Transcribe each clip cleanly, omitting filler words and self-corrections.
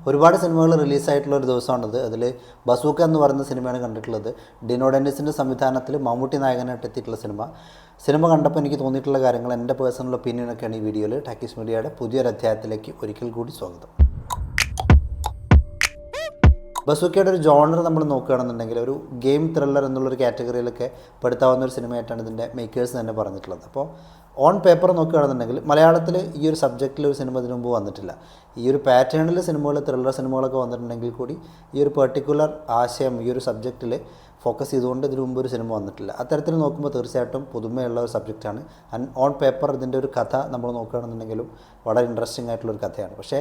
ഒരുപാട് സിനിമകൾ റിലീസായിട്ടുള്ള ഒരു ദിവസമാണിത്. അതിൽ ബസൂക്ക എന്ന് പറയുന്ന സിനിമയാണ് കണ്ടിട്ടുള്ളത്. ഡിനോ ഡെന്നിസിൻ്റെ സംവിധാനത്തിൽ മമ്മൂട്ടി നായകനായിട്ട് എത്തിയിട്ടുള്ള സിനിമ കണ്ടപ്പോൾ എനിക്ക് തോന്നിയിട്ടുള്ള കാര്യങ്ങൾ, എൻ്റെ പേഴ്സണൽ ഒപ്പീനിയനൊക്കെയാണ് ഈ വീഡിയോയിൽ. ടാക്കീസ് മീഡിയയുടെ പുതിയൊരു അധ്യായത്തിലേക്ക് ഒരിക്കൽ കൂടി സ്വാഗതം. ബസൂക്കയുടെ ഒരു ജോണർ നമ്മൾ നോക്കുകയാണെന്നുണ്ടെങ്കിൽ ഒരു ഗെയിം ത്രില്ലർ എന്നുള്ളൊരു കാറ്റഗറിയിലൊക്കെ പെടുത്താവുന്ന ഒരു സിനിമയായിട്ടാണ് ഇതിൻ്റെ മേക്കേഴ്സ് തന്നെ പറഞ്ഞിട്ടുള്ളത്. അപ്പോൾ ഓൺ പേപ്പർ നോക്കുകയാണെന്നുണ്ടെങ്കിൽ മലയാളത്തിൽ ഈ ഒരു സബ്ജക്റ്റിൽ ഒരു സിനിമ ഇതിനു മുമ്പ് വന്നിട്ടില്ല. ഈ ഒരു പാറ്റേണിൽ സിനിമകൾ, ത്രില്ലർ സിനിമകളൊക്കെ വന്നിട്ടുണ്ടെങ്കിൽ കൂടി ഈ ഒരു പെർട്ടിക്കുലർ ആശയം, ഈ ഒരു സബ്ജക്റ്റിൽ ഫോക്കസ് ചെയ്തുകൊണ്ട് ഇതിനു മുമ്പ് ഒരു സിനിമ വന്നിട്ടില്ല. അത്തരത്തിൽ നോക്കുമ്പോൾ തീർച്ചയായിട്ടും പുതുമയുള്ള ഒരു സബ്ജക്റ്റാണ്. ഓൺ പേപ്പർ ഇതിൻ്റെ ഒരു കഥ നമ്മൾ നോക്കുകയാണെന്നുണ്ടെങ്കിലും വളരെ ഇൻട്രസ്റ്റിംഗ് ആയിട്ടുള്ളൊരു കഥയാണ്. പക്ഷേ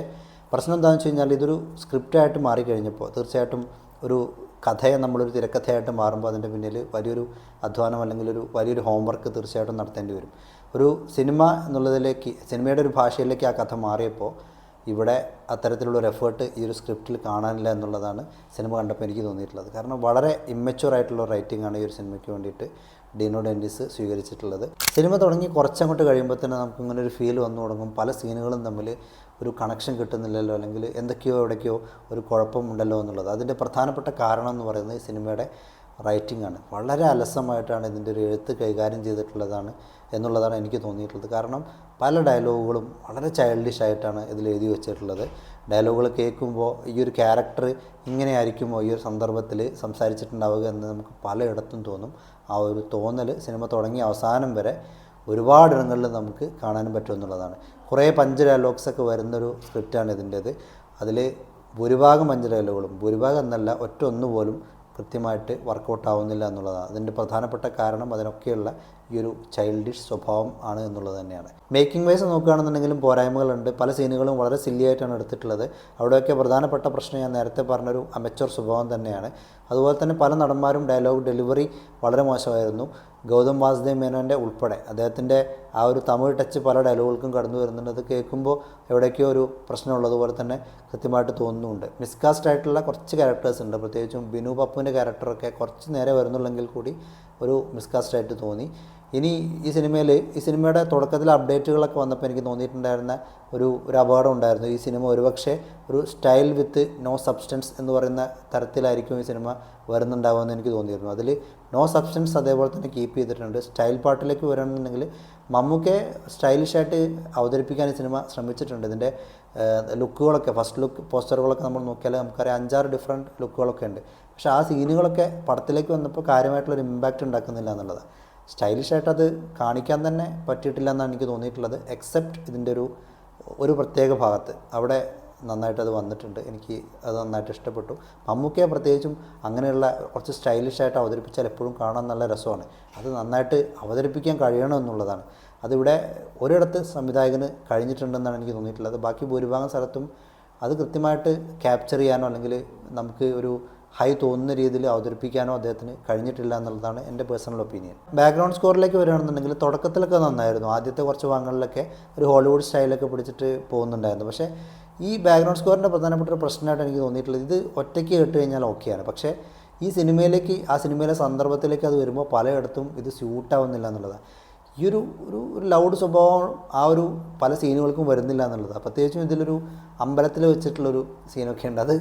പ്രശ്നം എന്താണെന്ന് വെച്ച് കഴിഞ്ഞാൽ ഇതൊരു സ്ക്രിപ്റ്റായിട്ട് മാറിക്കഴിഞ്ഞപ്പോൾ തീർച്ചയായിട്ടും ഒരു കഥയെ നമ്മളൊരു തിരക്കഥയായിട്ട് മാറുമ്പോൾ അതിൻ്റെ പിന്നിൽ വലിയൊരു അധ്വാനം അല്ലെങ്കിൽ വലിയൊരു ഹോംവർക്ക് തീർച്ചയായിട്ടും നടത്തേണ്ടി വരും. ഒരു സിനിമ എന്നുള്ളതിലേക്ക്, സിനിമയുടെ ഒരു ഭാഷയിലേക്ക് ആ കഥ മാറിയപ്പോൾ ഇവിടെ അത്തരത്തിലുള്ളൊരു എഫേർട്ട് ഈ ഒരു സ്ക്രിപ്റ്റിൽ കാണാനില്ല എന്നുള്ളതാണ് സിനിമ കണ്ടപ്പോൾ എനിക്ക് തോന്നിയിട്ടുള്ളത്. കാരണം വളരെ ഇമ്മച്യൂർ ആയിട്ടുള്ള റൈറ്റിംഗ് ആണ് ഈ ഒരു സിനിമയ്ക്ക് വേണ്ടിയിട്ട് ഡിനോ ഡെന്നിസ് സ്വീകരിച്ചിട്ടുള്ളത്. സിനിമ തുടങ്ങി കുറച്ചങ്ങോട്ട് കഴിയുമ്പോൾ തന്നെ നമുക്കിങ്ങനെ ഒരു ഫീൽ വന്നു തുടങ്ങും. പല സീനുകളും തമ്മിൽ ഒരു കണക്ഷൻ കിട്ടുന്നില്ലല്ലോ, അല്ലെങ്കിൽ എന്തൊക്കെയോ എവിടേക്കോ ഒരു കുഴപ്പമുണ്ടല്ലോ എന്നുള്ളത്. അതിൻ്റെ പ്രധാനപ്പെട്ട കാരണം എന്ന് പറയുന്നത് ഈ സിനിമയുടെ റൈറ്റിംഗ് ആണ്. വളരെ അലസമായിട്ടാണ് ഇതിൻ്റെ ഒരു എഴുത്ത് കൈകാര്യം ചെയ്തിട്ടുള്ളതാണ് എന്നുള്ളതാണ് എനിക്ക് തോന്നിയിട്ടുള്ളത്. കാരണം പല ഡയലോഗുകളും വളരെ ചൈൽഡിഷ് ആയിട്ടാണ് ഇതിൽ എഴുതി വെച്ചിട്ടുള്ളത്. ഡയലോഗുകൾ കേൾക്കുമ്പോൾ ഈ ഒരു ക്യാരക്ടർ ഇങ്ങനെ ആയിരിക്കുമോ ഈ ഒരു സന്ദർഭത്തിൽ സംസാരിച്ചിട്ടുണ്ടാവുക എന്ന് നമുക്ക് പലയിടത്തും തോന്നും. ആ ഒരു തോന്നൽ സിനിമ തുടങ്ങിയ അവസാനം വരെ ഒരുപാടിടങ്ങളിൽ നമുക്ക് കാണാനും പറ്റുമെന്നുള്ളതാണ്. കുറേ പഞ്ച് ഡയലോഗ്സൊക്കെ വരുന്നൊരു സ്ക്രിപ്റ്റാണ് ഇതിൻ്റേത്. അതിൽ ഭൂരിഭാഗം പഞ്ച് ഡയലോഗുകളും, ഭൂരിഭാഗം എന്നല്ല ഒറ്റൊന്നുപോലും കൃത്യമായിട്ട് വർക്കൗട്ട് ആവുന്നില്ല എന്നുള്ളതാണ്. അതിൻ്റെ പ്രധാനപ്പെട്ട കാരണം അതിനൊക്കെയുള്ള ഈ ഒരു ചൈൽഡിഷ് സ്വഭാവം ആണ് എന്നുള്ളത് തന്നെയാണ്. മേക്കിംഗ് വൈസ് നോക്കുകയാണെന്നുണ്ടെങ്കിലും പോരായ്മകളുണ്ട്. പല സീനുകളും വളരെ സില്ലി ആയിട്ടാണ് എടുത്തിട്ടുള്ളത്. അവിടെയൊക്കെ പ്രധാനപ്പെട്ട പ്രശ്നം ഞാൻ നേരത്തെ പറഞ്ഞൊരു അമച്വർ സ്വഭാവം തന്നെയാണ്. അതുപോലെ തന്നെ പല നടന്മാരും ഡയലോഗ് ഡെലിവറി വളരെ മോശമായിരുന്നു. ഗൗതം വാസുദേവ് മേനോൻ്റെ ഉൾപ്പെടെ അദ്ദേഹത്തിൻ്റെ ആ ഒരു തമിഴ് ടച്ച് പല ഡയലോഗുകൾക്കും കടന്നു വരുന്നുണ്ട്. അത് കേൾക്കുമ്പോൾ എവിടേക്കോ ഒരു പ്രശ്നമുള്ളതുപോലെ തന്നെ കൃത്യമായിട്ട് തോന്നുന്നുണ്ട്. മിസ്കാസ്റ്റ് ആയിട്ടുള്ള കുറച്ച് ക്യാരക്ടേഴ്സ് ഉണ്ട്. പ്രത്യേകിച്ചും ബിനു പപ്പുവിൻ്റെ ക്യാരക്ടറൊക്കെ കുറച്ച് നേരെ വരുന്നുള്ളെങ്കിൽ കൂടി ഒരു മിസ്കാസ്റ്റായിട്ട് തോന്നി. ഇനി ഈ സിനിമയുടെ തുടക്കത്തിലെ അപ്ഡേറ്റുകളൊക്കെ വന്നപ്പോൾ എനിക്ക് തോന്നിയിട്ടുണ്ടായിരുന്ന ഒരു അപകടം ഉണ്ടായിരുന്നു. ഈ സിനിമ ഒരുപക്ഷെ ഒരു സ്റ്റൈൽ വിത്ത് നോ സബ്സ്റ്റൻസ് എന്ന് പറയുന്ന തരത്തിലായിരിക്കും ഈ സിനിമ വരുന്നുണ്ടാവുമെന്ന് എനിക്ക് തോന്നിയിരുന്നു. അതിൽ നോ സബ്സ്റ്റൻസ് അതേപോലെ തന്നെ കീപ്പ് ചെയ്തിട്ടുണ്ട്. സ്റ്റൈൽ പാർട്ടിലേക്ക് വരണമെന്നുണ്ടെങ്കിൽ മമ്മൂക്കെ സ്റ്റൈലിഷായിട്ട് അവതരിപ്പിക്കാൻ ഈ സിനിമ ശ്രമിച്ചിട്ടുണ്ട്. ഇതിൻ്റെ ലുക്കുകളൊക്കെ, ഫസ്റ്റ് ലുക്ക് പോസ്റ്ററുകളൊക്കെ നമ്മൾ നോക്കിയാൽ നമുക്കറിയാം 5-6 ഡിഫറെൻറ്റ് ലുക്കുകളൊക്കെ ഉണ്ട്. പക്ഷേ ആ സീനുകളൊക്കെ പടത്തിലേക്ക് വന്നപ്പോൾ കാര്യമായിട്ടുള്ളൊരു ഇമ്പാക്റ്റ് ഉണ്ടാക്കുന്നില്ല എന്നുള്ളത്. സ്റ്റൈലിഷായിട്ട് അത് കാണിക്കാൻ തന്നെ പറ്റിയിട്ടില്ല എന്നാണ് എനിക്ക് തോന്നിയിട്ടുള്ളത്. എക്സെപ്റ്റ് ഇതിൻ്റെ ഒരു പ്രത്യേക ഭാഗത്ത് അവിടെ നന്നായിട്ട് അത് വന്നിട്ടുണ്ട്. എനിക്ക് അത് നന്നായിട്ട് ഇഷ്ടപ്പെട്ടു. മമ്മൂക്കയെ പ്രത്യേകിച്ചും അങ്ങനെയുള്ള കുറച്ച് സ്റ്റൈലിഷായിട്ട് അവതരിപ്പിച്ചാൽ എപ്പോഴും കാണാൻ നല്ല രസമാണ്. അത് നന്നായിട്ട് അവതരിപ്പിക്കാൻ കഴിയണമെന്നുള്ളതാണ്. അതിവിടെ ഒരിടത്ത് സംവിധായകന് കഴിഞ്ഞിട്ടുണ്ടെന്നാണ് എനിക്ക് തോന്നിയിട്ടുള്ളത്. ബാക്കി ഭൂരിഭാഗം സ്ഥലത്തും അത് കൃത്യമായിട്ട് ക്യാപ്ചർ ചെയ്യാനോ അല്ലെങ്കിൽ നമുക്ക് ഒരു ഹൈ തോന്നുന്ന രീതിയിൽ അവതരിപ്പിക്കാനോ അദ്ദേഹത്തിന് കഴിഞ്ഞിട്ടില്ല എന്നുള്ളതാണ് എൻ്റെ പേഴ്സണൽ ഒപ്പീനിയൻ. ബാക്ക്ഗ്രൗണ്ട് സ്കോറിലേക്ക് വരികയാണെന്നുണ്ടെങ്കിൽ തുടക്കത്തിലൊക്കെ നന്നായിരുന്നു. ആദ്യത്തെ കുറച്ച് ഭാഗങ്ങളിലൊക്കെ ഒരു ഹോളിവുഡ് സ്റ്റൈലൊക്കെ പിടിച്ചിട്ട് പോകുന്നുണ്ടായിരുന്നു. പക്ഷേ ഈ ബാക്ക്ഗ്രൗണ്ട് സ്കോറിൻ്റെ പ്രധാനപ്പെട്ട ഒരു പ്രശ്നമായിട്ട് എനിക്ക് തോന്നിയിട്ടുള്ളത്, ഇത് ഒറ്റയ്ക്ക് കേട്ട് കഴിഞ്ഞാൽ ഓക്കെയാണ്. പക്ഷേ ഈ സിനിമയിലേക്ക്, ആ സിനിമയിലെ സന്ദർഭത്തിലേക്ക് അത് വരുമ്പോൾ പലയിടത്തും ഇത് സ്യൂട്ടാവുന്നില്ല എന്നുള്ളതാണ്. ഈ ഒരു ലൗഡ് സ്വഭാവം ആ ഒരു പല സീനുകൾക്കും വരുന്നില്ല എന്നുള്ളതാണ്. പ്രത്യേകിച്ചും ഇതിലൊരു അമ്പലത്തിൽ വെച്ചിട്ടുള്ളൊരു സീനൊക്കെ ഉണ്ട്.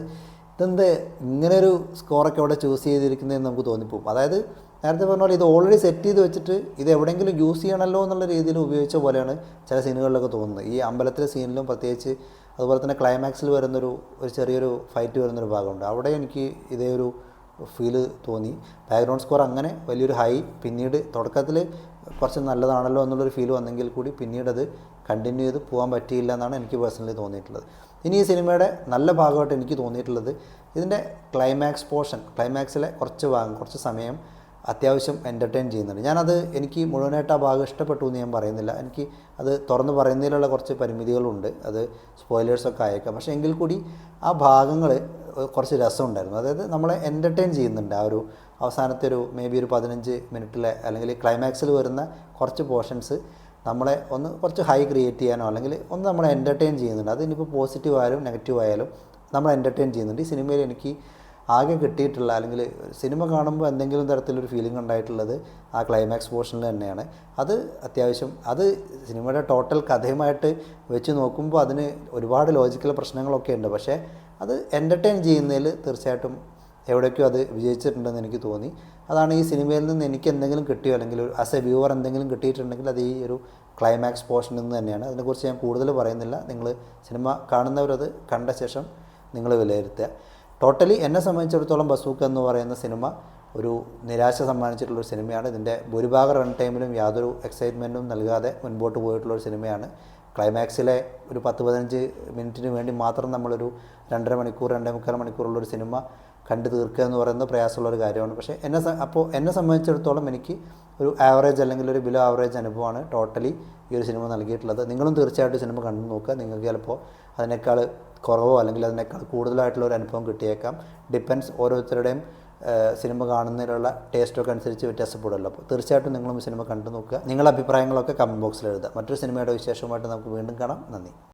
ഇതെന്ത് ഇങ്ങനൊരു സ്കോറൊക്കെ അവിടെ ചൂസ് ചെയ്തിരിക്കുന്നതെന്ന് നമുക്ക് തോന്നിപ്പോകും. അതായത് നേരത്തെ പറഞ്ഞ പോലെ ഇത് ഓൾറെഡി സെറ്റ് ചെയ്ത് വെച്ചിട്ട് ഇത് എവിടെയെങ്കിലും യൂസ് ചെയ്യണമല്ലോ എന്നുള്ള രീതിയിൽ ഉപയോഗിച്ച പോലെയാണ് ചില സീനുകളിലൊക്കെ തോന്നുന്നത്. ഈ അമ്പലത്തിലെ സീനിലും പ്രത്യേകിച്ച് അതുപോലെ തന്നെ ക്ലൈമാക്സിൽ വരുന്നൊരു ചെറിയൊരു ഫൈറ്റ് വരുന്നൊരു ഭാഗമുണ്ട്. അവിടെ എനിക്ക് ഇതേ ഒരു ഫീല് തോന്നി. ബാക്ക്ഗ്രൗണ്ട് സ്കോർ അങ്ങനെ വലിയൊരു ഹൈ, പിന്നീട് തുടക്കത്തിൽ കുറച്ച് നല്ലതാണല്ലോ എന്നുള്ളൊരു ഫീൽ വന്നെങ്കിൽ കൂടി പിന്നീട് അത് കണ്ടിന്യൂ ചെയ്ത് പോകാൻ പറ്റിയില്ല എന്നാണ് എനിക്ക് പേഴ്സണലി തോന്നിയിട്ടുള്ളത്. ഇനി ഈ സിനിമയുടെ നല്ല ഭാഗമായിട്ട് എനിക്ക് തോന്നിയിട്ടുള്ളത് ഇതിൻ്റെ ക്ലൈമാക്സ് പോർഷൻ, ക്ലൈമാക്സിലെ കുറച്ച് ഭാഗം, കുറച്ച് സമയം അത്യാവശ്യം എൻ്റർടൈൻ ചെയ്യുന്നുണ്ട്. എനിക്ക് മുഴുവനായിട്ട് ആ ഭാഗം ഇഷ്ടപ്പെട്ടു എന്ന് ഞാൻ പറയുന്നില്ല. എനിക്ക് അത് തുറന്ന് പറയുന്നതിലുള്ള കുറച്ച് പരിമിതികളുണ്ട്. അത് സ്പോയിലേഴ്സൊക്കെ അയക്കാം. പക്ഷേ എങ്കിൽ കൂടി ആ ഭാഗങ്ങൾ കുറച്ച് രസമുണ്ടായിരുന്നു. അതായത് നമ്മളെ എൻ്റർടൈൻ ചെയ്യുന്നുണ്ട്. ആ ഒരു അവസാനത്തെ മേ ബി ഒരു 15 മിനിറ്റിലെ അല്ലെങ്കിൽ ക്ലൈമാക്സിൽ വരുന്ന കുറച്ച് പോർഷൻസ് നമ്മളെ ഒന്ന് കുറച്ച് ഹൈ ക്രിയേറ്റ് ചെയ്യാനോ അല്ലെങ്കിൽ ഒന്ന് നമ്മളെ എൻ്റർടൈൻ ചെയ്യുന്നുണ്ട്. അത് ഇനിയിപ്പോൾ പോസിറ്റീവ് ആയാലും നെഗറ്റീവ് ആയാലും നമ്മളെ എൻ്റർടൈൻ ചെയ്യുന്നുണ്ട്. ഈ സിനിമയിൽ എനിക്ക് ആകെ കിട്ടിയിട്ടുള്ള, അല്ലെങ്കിൽ സിനിമ കാണുമ്പോൾ എന്തെങ്കിലും തരത്തിലൊരു ഫീലിംഗ് ഉണ്ടായിട്ടുള്ളത് ആ ക്ലൈമാക്സ് പോർഷനിൽ തന്നെയാണ്. അത് അത്യാവശ്യം സിനിമയുടെ ടോട്ടൽ കഥയുമായിട്ട് വെച്ച് നോക്കുമ്പോൾ അതിന് ഒരുപാട് ലോജിക്കൽ പ്രശ്നങ്ങളൊക്കെ ഉണ്ട്. പക്ഷേ അത് എൻ്റർടൈൻ ചെയ്യുന്നതിൽ തീർച്ചയായിട്ടും എവിടേക്കോ അത് വിജയിച്ചിട്ടുണ്ടെന്ന് എനിക്ക് തോന്നി. അതാണ് ഈ സിനിമയിൽ നിന്ന് എനിക്ക് എന്തെങ്കിലും കിട്ടിയോ അല്ലെങ്കിൽ ആസ് എ വ്യൂവർ എന്തെങ്കിലും കിട്ടിയിട്ടുണ്ടെങ്കിൽ അത് ഈ ഒരു ക്ലൈമാക്സ് പോർഷനിൽ നിന്ന് തന്നെയാണ്. അതിനെക്കുറിച്ച് ഞാൻ കൂടുതൽ പറയുന്നില്ല. നിങ്ങൾ സിനിമ കാണുന്നവരത് കണ്ട ശേഷം നിങ്ങൾ വിലയിരുത്തുക. ടോട്ടലി എന്നെ സംബന്ധിച്ചിടത്തോളം ബസൂക്ക എന്ന് പറയുന്ന സിനിമ ഒരു നിരാശ സമ്മാനിച്ചിട്ടുള്ളൊരു സിനിമയാണ്. ഇതിൻ്റെ ഭൂരിഭാഗം റൺ ടൈമിലും യാതൊരു എക്സൈറ്റ്മെൻറ്റും നൽകാതെ മുൻപോട്ട് പോയിട്ടുള്ളൊരു സിനിമയാണ്. ക്ലൈമാക്സിലെ ഒരു 10-15 മിനിറ്റിന് വേണ്ടി മാത്രം നമ്മളൊരു 2.5 മണിക്കൂർ 2.25 മണിക്കൂറുള്ളൊരു സിനിമ കണ്ടു തീർക്കുക എന്ന് പറയുന്നത് പ്രയാസമുള്ളൊരു കാര്യമാണ്. പക്ഷേ എന്നെ സംബന്ധിച്ചിടത്തോളം എനിക്ക് ഒരു ആവറേജ് അല്ലെങ്കിൽ ഒരു ബിലോ ആവറേജ് അനുഭവമാണ് ടോട്ടലി ഈ ഒരു സിനിമ നൽകിയിട്ടുള്ളത്. നിങ്ങളും തീർച്ചയായിട്ടും സിനിമ കണ്ടു നോക്കുക. നിങ്ങൾക്ക് ചിലപ്പോൾ അതിനേക്കാൾ കുറവോ അല്ലെങ്കിൽ അതിനേക്കാൾ കൂടുതലായിട്ടുള്ള ഒരു അനുഭവം കിട്ടിയേക്കാം. ഡിപ്പെൻസ് ഓരോരുത്തരുടെയും സിനിമ കാണുന്നതിലുള്ള ടേസ്റ്റൊക്കെ അനുസരിച്ച് വ്യത്യാസപ്പെടുമല്ലോ. അപ്പോൾ തീർച്ചയായിട്ടും നിങ്ങളും സിനിമ കണ്ടു നോക്കുക. നിങ്ങളുടെ അഭിപ്രായങ്ങളൊക്കെ കമൻറ്റ് ബോക്സിൽ എഴുതുക. മറ്റൊരു സിനിമയുടെ വിശേഷമായിട്ട് നമുക്ക് വീണ്ടും കാണാം. നന്ദി.